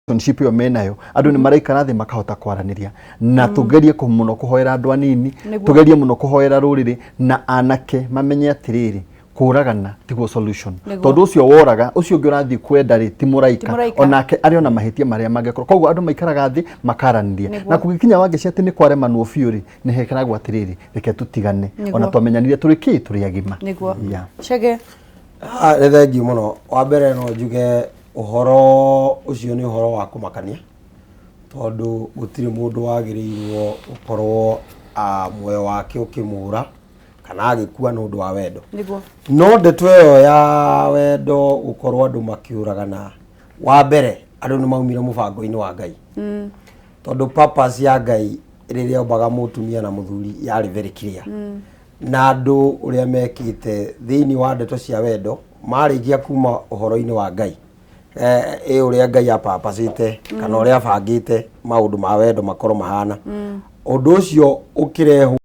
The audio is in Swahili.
relationship yo menayo andu ni maraikara thi makahota kwaraniria na tugerie kumuno kuhoera andu anini tugerie muno kuhoera ruriri na anake mamenye atiriri kuragana tiguo solution tondu ucio woraga ucio ungi urathi kwenda ri ti muraika onake ari ona mahitia maria mangekoro koguo andu maikaraga thi makaraniria na kugikinya wange ciati ni kware manuo fiuri ni hekeragwo atiriri reke tutigane ona twamenyanire turi ki turi agima niguo Chege thengi muno wa mbere no njuge uhoro ucio ni uhoro wa kumakania tondu gutiri mundu wagirirwo ukorwo muoyo wake ukimura kana agikua nundu wa wendo no ndeto yo ya wendo ukorwo andu makiuragana wa mbere andu ni maumire mubango-ini wa Ngai tondu purpose ya Ngai riria ombaga mutumia na muthuri yari very clear na andu uria mekite thiini wa ndeto cia wendo marigia kuma uhoro-ini wa Ngai uria Ngai apapacite kana uria abangite maundu ma wendo makorwo mahana undu ucio ukireho